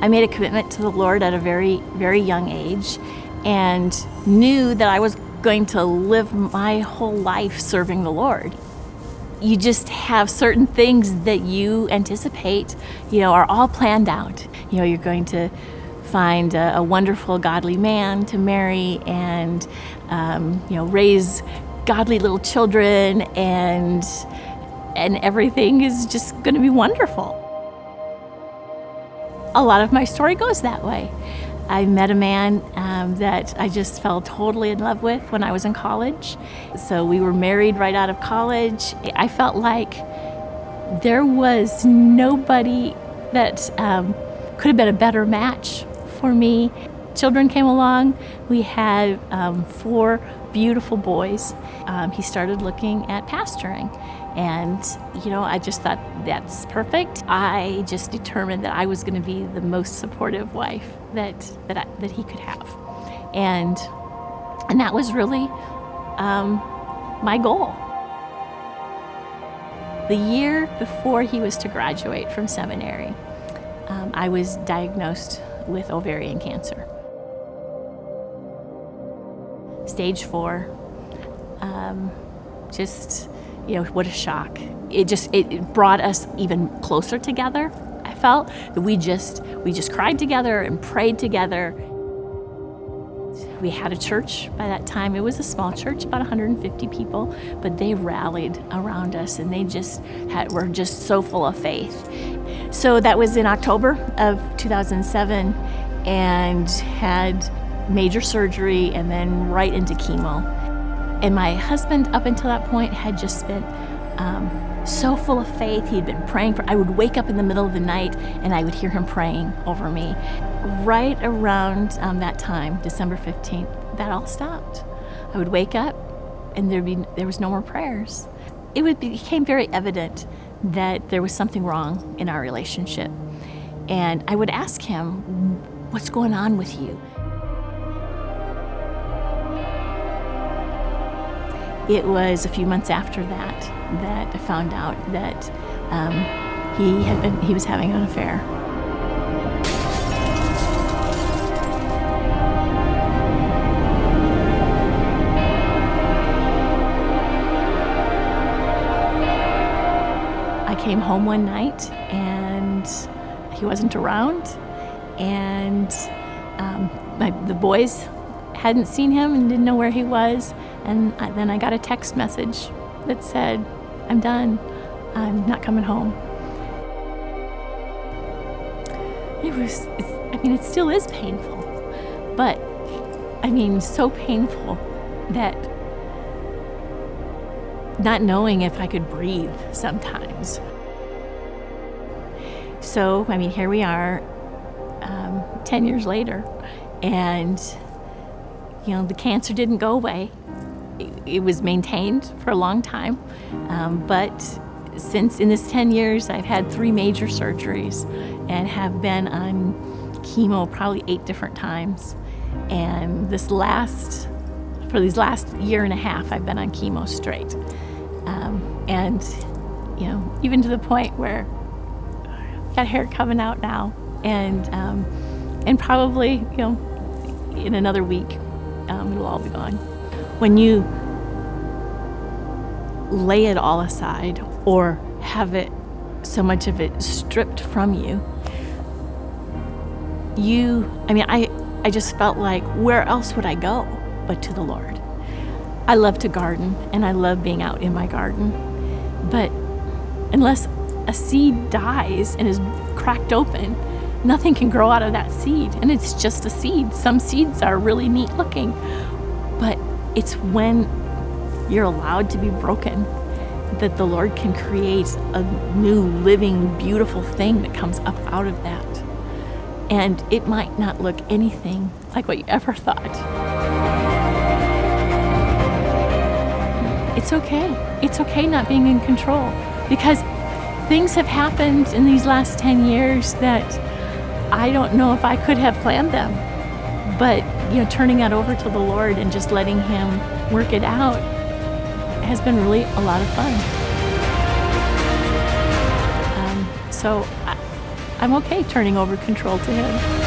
I made a commitment to the Lord at a very, very young age and knew that I was going to live my whole life serving the Lord. You just have certain things that you anticipate, are all planned out. You're going to find a wonderful, godly man to marry and, raise godly little children, and everything is just going to be wonderful. A lot of my story goes that way. I met a man that I just fell totally in love with when I was in college. So we were married right out of college. I felt like there was nobody that could have been a better match for me. Children came along. We had 4 beautiful boys. He started looking at pastoring. And, I just thought that's perfect. I just determined that I was going to be the most supportive wife that he could have. And that was really my goal. The year before he was to graduate from seminary, I was diagnosed with ovarian cancer. Stage 4. What a shock. It brought us even closer together. I felt that we just cried together and prayed together. We had a church by that time. It was a small church, about 150 people, but they rallied around us and they were just so full of faith. So that was in October of 2007, and had major surgery and then right into chemo. And my husband, up until that point, had just been so full of faith. He'd been praying I would wake up in the middle of the night and I would hear him praying over me. Right around that time, December 15th, that all stopped. I would wake up and there was no more prayers. It became very evident that there was something wrong in our relationship. And I would ask him, "What's going on with you?" It was a few months after that I found out that he was having an affair. I came home one night and he wasn't around, and the boys hadn't seen him and didn't know where he was. And then I got a text message that said, "I'm done. I'm not coming home." It still is painful, but so painful that not knowing if I could breathe sometimes. So, here we are, 10 years later, and the cancer didn't go away. It was maintained for a long time, but since in this 10 years, I've had 3 major surgeries and have been on chemo probably 8 different times. And for these last year and a half, I've been on chemo straight. Even to the point where I've got hair coming out now, and probably, in another week, it'll all be gone. When you lay it all aside or have so much of it stripped from you, I just felt like, where else would I go but to the Lord? I love to garden and I love being out in my garden, but unless a seed dies and is cracked open, nothing can grow out of that seed, and it's just a seed. Some seeds are really neat looking, but it's when you're allowed to be broken that the Lord can create a new, living, beautiful thing that comes up out of that. And it might not look anything like what you ever thought. It's okay. It's okay not being in control, because things have happened in these last 10 years that I don't know if I could have planned them. But, turning that over to the Lord and just letting Him work it out has been really a lot of fun. So I'm okay turning over control to Him.